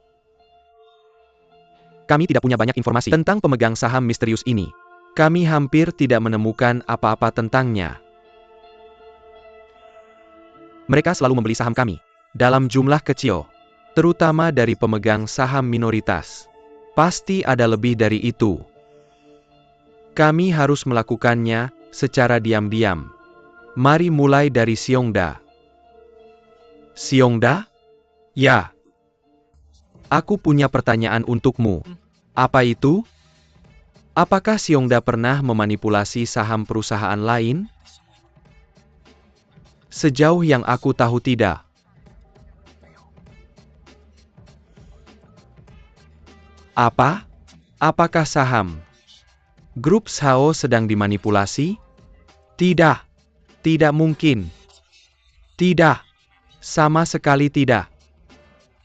Kami tidak punya banyak informasi tentang pemegang saham misterius ini. Kami hampir tidak menemukan apa-apa tentangnya. Mereka selalu membeli saham kami, dalam jumlah kecil, terutama dari pemegang saham minoritas. Pasti ada lebih dari itu. Kami harus melakukannya secara diam-diam. Mari mulai dari Xiongda. Xiongda? Ya. Aku punya pertanyaan untukmu. Apa itu? Apakah Xiongda pernah memanipulasi saham perusahaan lain? Sejauh yang aku tahu tidak. Apa? Apakah saham grup Sao sedang dimanipulasi? Tidak. Tidak mungkin. Tidak. Sama sekali tidak.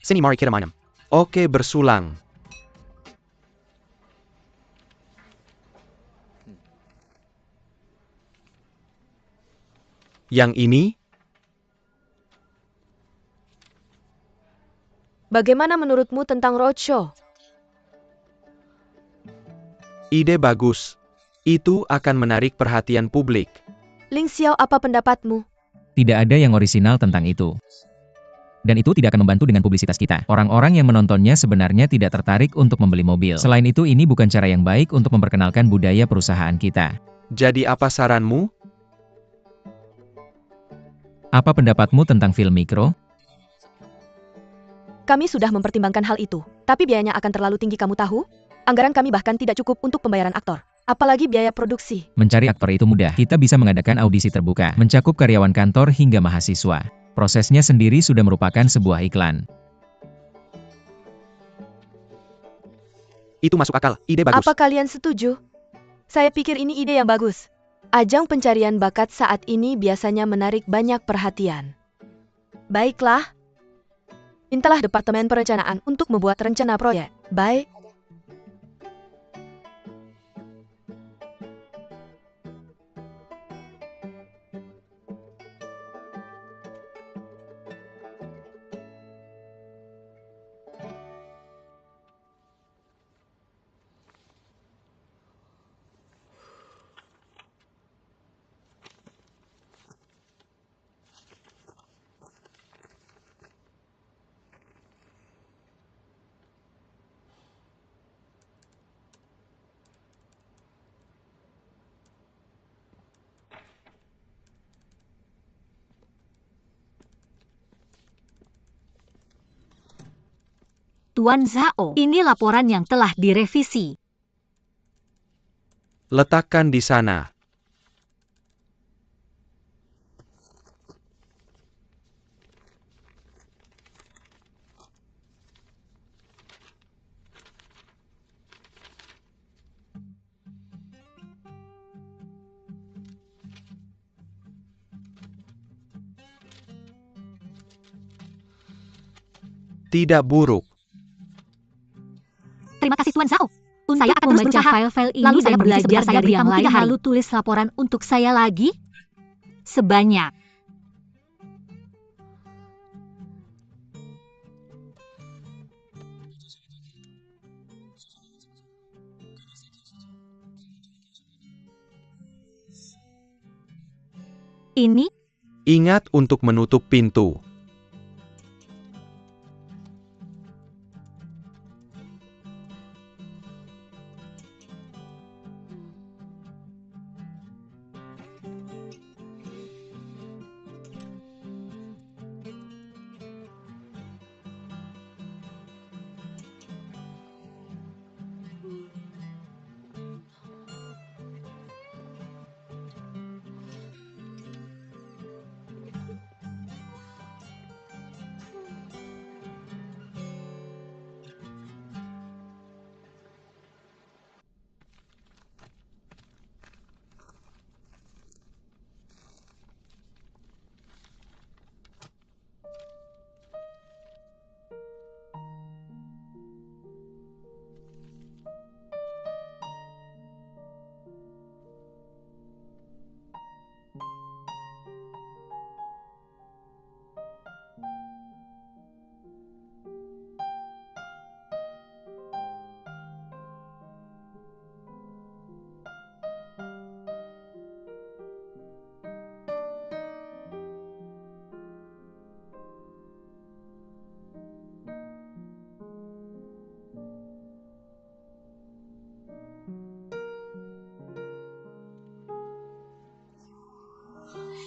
Sini mari kita main. Oke, bersulang. Yang ini? Bagaimana menurutmu tentang roadshow? Ide bagus. Itu akan menarik perhatian publik. Ling Xiao, apa pendapatmu? Tidak ada yang orisinal tentang itu. Dan itu tidak akan membantu dengan publisitas kita. Orang-orang yang menontonnya sebenarnya tidak tertarik untuk membeli mobil. Selain itu, ini bukan cara yang baik untuk memperkenalkan budaya perusahaan kita. Jadi apa saranmu? Apa pendapatmu tentang film mikro? Kami sudah mempertimbangkan hal itu, tapi biayanya akan terlalu tinggi, kamu tahu? Anggaran kami bahkan tidak cukup untuk pembayaran aktor. Apalagi biaya produksi. Mencari aktor itu mudah. Kita bisa mengadakan audisi terbuka, mencakup karyawan kantor hingga mahasiswa. Prosesnya sendiri sudah merupakan sebuah iklan. Itu masuk akal. Ide bagus. Apa kalian setuju? Saya pikir ini ide yang bagus. Ajang pencarian bakat saat ini biasanya menarik banyak perhatian. Baiklah. Mintalah Departemen Perencanaan untuk membuat rencana proyek. Baik. Tuan Zhao, ini laporan yang telah direvisi. Letakkan di sana. Tidak buruk. Terima kasih Tuan Zhao. Saya akan terus membaca file-file ini lalu saya belajar dari yang lain lalu tulis laporan untuk saya lagi. Sebanyak. Ini? Ingat untuk menutup pintu.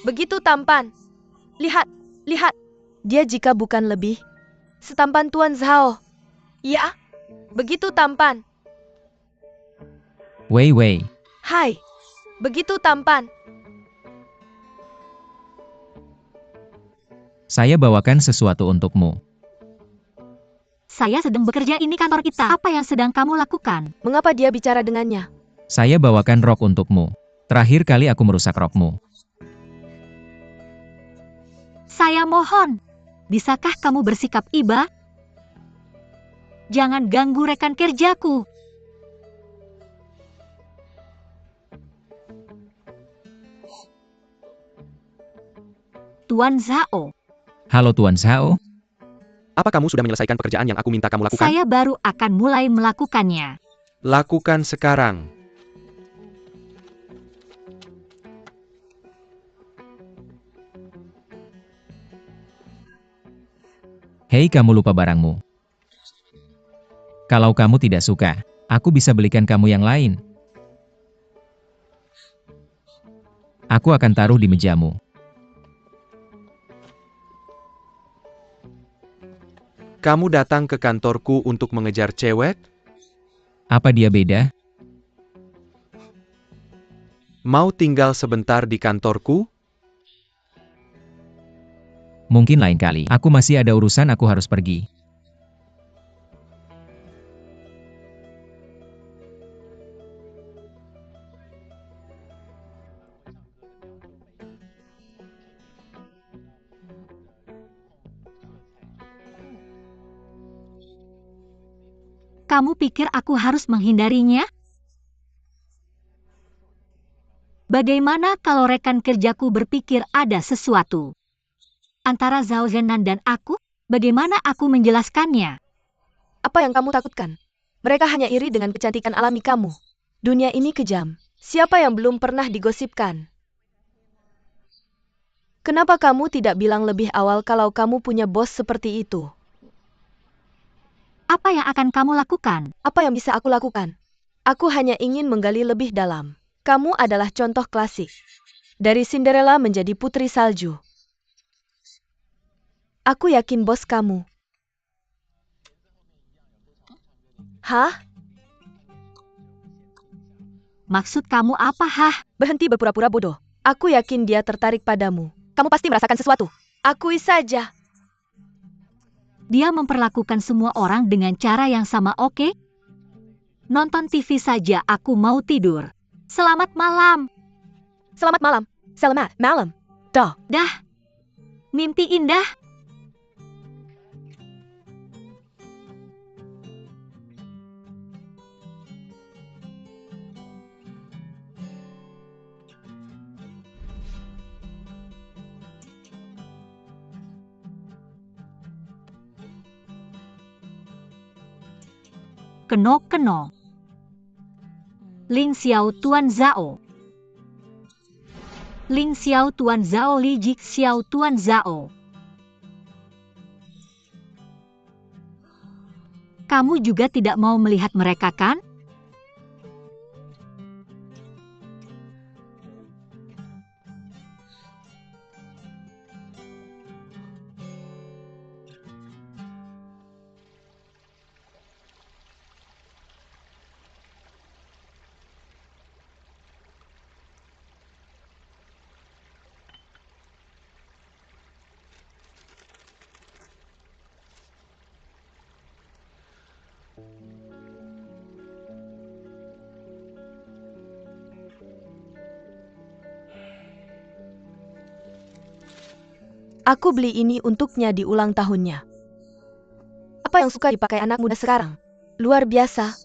Begitu tampan. Lihat, lihat. Dia jika bukan lebih setampan Tuan Zhao. Ya, begitu tampan. Wei Wei. Hai, begitu tampan. Saya bawakan sesuatu untukmu. Saya sedang bekerja, ini kantor kita. Apa yang sedang kamu lakukan? Mengapa dia bicara dengannya? Saya bawakan rok untukmu. Terakhir kali aku merusak rokmu. Saya mohon, bisakah kamu bersikap iba? Jangan ganggu rekan kerjaku. Tuan Zhao, Halo Tuan Zhao. Apa kamu sudah menyelesaikan pekerjaan yang aku minta kamu lakukan? saya baru akan mulai melakukannya. Lakukan sekarang. Hei, kamu lupa barangmu. Kalau kamu tidak suka, aku bisa belikan kamu yang lain. Aku akan taruh di mejamu. Kamu datang ke kantorku untuk mengejar cewek? Apa dia beda? Mau tinggal sebentar di kantorku? Mungkin lain kali. Aku masih ada urusan, aku harus pergi. Kamu pikir aku harus menghindarinya? Bagaimana kalau rekan kerjaku berpikir ada sesuatu antara Zhao Zhenan dan aku? Bagaimana aku menjelaskannya? Apa yang kamu takutkan? Mereka hanya iri dengan kecantikan alami kamu. Dunia ini kejam. Siapa yang belum pernah digosipkan? Kenapa kamu tidak bilang lebih awal kalau kamu punya bos seperti itu? Apa yang akan kamu lakukan? Apa yang bisa aku lakukan? Aku hanya ingin menggali lebih dalam. Kamu adalah contoh klasik. Dari Cinderella menjadi putri salju. Aku yakin bos kamu. Hah? Maksud kamu apa, Hah? Berhenti berpura-pura bodoh. Aku yakin dia tertarik padamu. Kamu pasti merasakan sesuatu. Akui saja. Dia memperlakukan semua orang dengan cara yang sama, oke? Nonton TV saja, aku mau tidur. Selamat malam. Selamat malam. Selamat malam. Dah. Dah. Mimpi indah. Keno-keno. Ling Xiao Tuan Zhao. Ling Xiao Tuan Zhao, Li Jik Xiao Tuan Zhao. Kamu juga tidak mau melihat mereka, kan? Aku beli ini untuknya di ulang tahunnya. Apa yang suka dipakai anak muda sekarang? Luar biasa.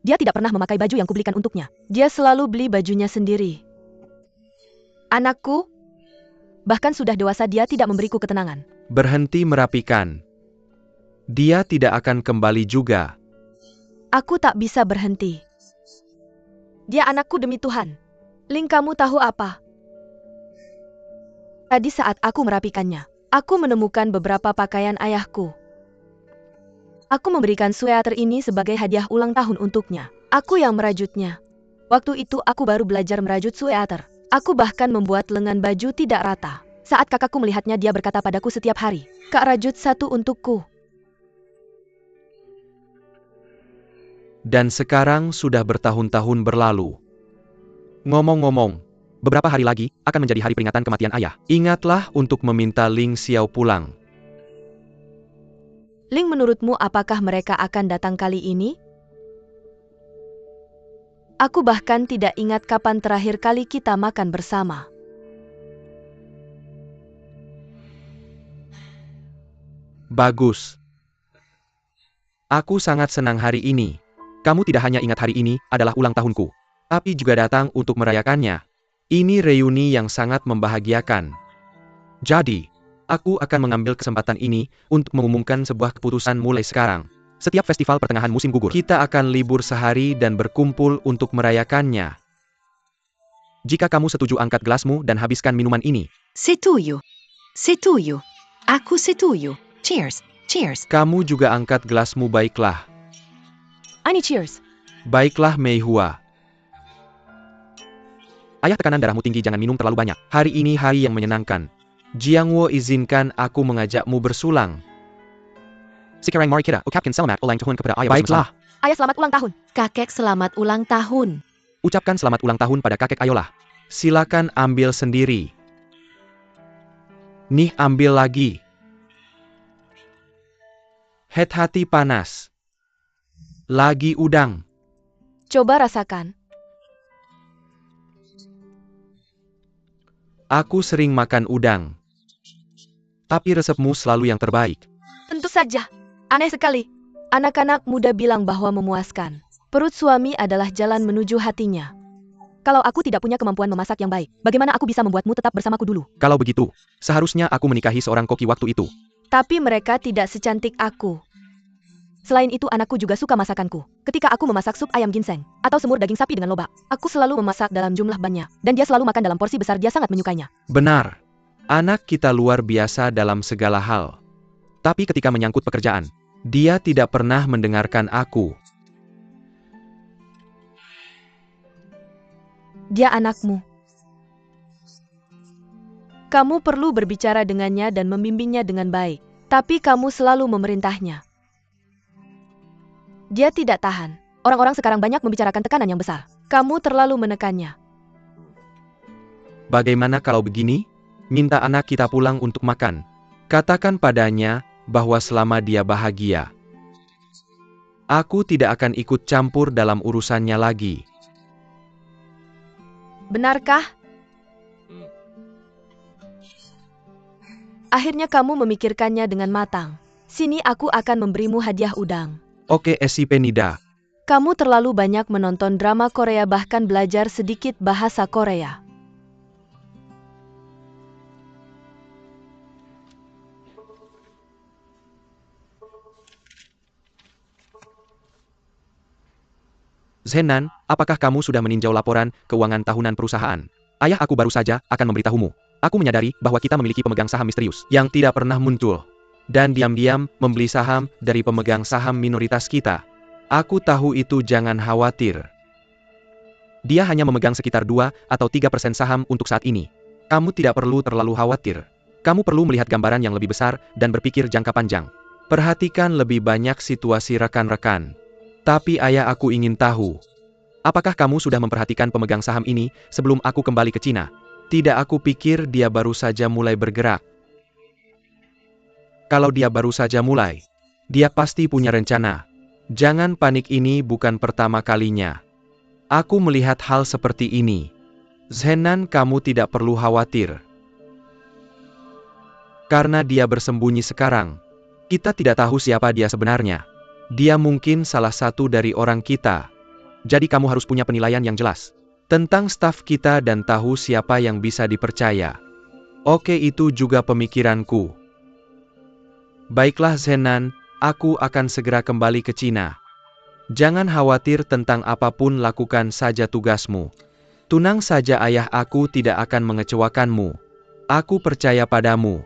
Dia tidak pernah memakai baju yang kubelikan untuknya. Dia selalu beli bajunya sendiri. Anakku, bahkan sudah dewasa dia tidak memberiku ketenangan. Berhenti merapikan. Dia tidak akan kembali juga. Aku tak bisa berhenti. Dia anakku demi Tuhan. Ling, kamu tahu apa? Tadi saat aku merapikannya, aku menemukan beberapa pakaian ayahku. Aku memberikan sweater ini sebagai hadiah ulang tahun untuknya. Aku yang merajutnya. Waktu itu aku baru belajar merajut sweater. Aku bahkan membuat lengan baju tidak rata. Saat kakakku melihatnya, dia berkata padaku setiap hari, "Kak, rajut satu untukku." Dan sekarang sudah bertahun-tahun berlalu. Ngomong-ngomong, beberapa hari lagi akan menjadi hari peringatan kematian ayah. Ingatlah untuk meminta Ling Xiao pulang. Ling, menurutmu apakah mereka akan datang kali ini? Aku bahkan tidak ingat kapan terakhir kali kita makan bersama. Bagus. Aku sangat senang hari ini. Kamu tidak hanya ingat hari ini adalah ulang tahunku, tapi juga datang untuk merayakannya. Ini reuni yang sangat membahagiakan. Jadi, aku akan mengambil kesempatan ini untuk mengumumkan sebuah keputusan mulai sekarang. Setiap festival pertengahan musim gugur, kita akan libur sehari dan berkumpul untuk merayakannya. Jika kamu setuju, angkat gelasmu dan habiskan minuman ini. Setuju. Setuju. Aku setuju. Cheers. Cheers. Kamu juga angkat gelasmu, baiklah. Ani, cheers. Baiklah, Mei Hua. Ayah, tekanan darahmu tinggi, jangan minum terlalu banyak. Hari ini hari yang menyenangkan. Jiang Wo, izinkan aku mengajakmu bersulang. Sekarang mari kita ucapkan selamat ulang tahun kepada ayah. Baiklah. Ayah, selamat ulang tahun. Kakek, selamat ulang tahun. Ucapkan selamat ulang tahun pada kakek ayolah. Silakan ambil sendiri. Nih, ambil lagi. Head hati panas. Lagi udang. Coba rasakan. Aku sering makan udang. Tapi resepmu selalu yang terbaik. Tentu saja. Aneh sekali. Anak-anak muda bilang bahwa memuaskan. Perut suami adalah jalan menuju hatinya. Kalau aku tidak punya kemampuan memasak yang baik, bagaimana aku bisa membuatmu tetap bersamaku dulu? Kalau begitu, seharusnya aku menikahi seorang koki waktu itu. Tapi mereka tidak secantik aku. Selain itu, anakku juga suka masakanku. Ketika aku memasak sup ayam ginseng, atau semur daging sapi dengan lobak, aku selalu memasak dalam jumlah banyak, dan dia selalu makan dalam porsi besar. Dia sangat menyukainya. Benar. Anak kita luar biasa dalam segala hal. Tapi ketika menyangkut pekerjaan, dia tidak pernah mendengarkan aku. Dia anakmu. Kamu perlu berbicara dengannya dan membimbingnya dengan baik. Tapi kamu selalu memerintahnya. Dia tidak tahan. Orang-orang sekarang banyak membicarakan tekanan yang besar. Kamu terlalu menekannya. Bagaimana kalau begini? Minta anak kita pulang untuk makan. Katakan padanya bahwa selama dia bahagia, aku tidak akan ikut campur dalam urusannya lagi. Benarkah? Akhirnya kamu memikirkannya dengan matang. Sini, aku akan memberimu hadiah udang. Oke, SIP Nida. Kamu terlalu banyak menonton drama Korea, bahkan belajar sedikit bahasa Korea. Zenan, apakah kamu sudah meninjau laporan keuangan tahunan perusahaan? Ayah, aku baru saja akan memberitahumu. Aku menyadari bahwa kita memiliki pemegang saham misterius yang tidak pernah muncul. Dan diam-diam membeli saham dari pemegang saham minoritas kita. Aku tahu itu, jangan khawatir. Dia hanya memegang sekitar 2 atau 3% saham untuk saat ini. Kamu tidak perlu terlalu khawatir. Kamu perlu melihat gambaran yang lebih besar dan berpikir jangka panjang. Perhatikan lebih banyak situasi rekan-rekan. Tapi ayah, aku ingin tahu. Apakah kamu sudah memperhatikan pemegang saham ini sebelum aku kembali ke Cina? Tidak, aku pikir dia baru saja mulai bergerak. Kalau dia baru saja mulai, dia pasti punya rencana. Jangan panik, ini bukan pertama kalinya. Aku melihat hal seperti ini. Zenan, kamu tidak perlu khawatir. Karena dia bersembunyi sekarang. Kita tidak tahu siapa dia sebenarnya. Dia mungkin salah satu dari orang kita. Jadi kamu harus punya penilaian yang jelas tentang staf kita dan tahu siapa yang bisa dipercaya. Oke, itu juga pemikiranku. Baiklah Zenan, aku akan segera kembali ke Cina. Jangan khawatir tentang apapun, lakukan saja tugasmu. Tunang saja ayah, aku tidak akan mengecewakanmu. Aku percaya padamu.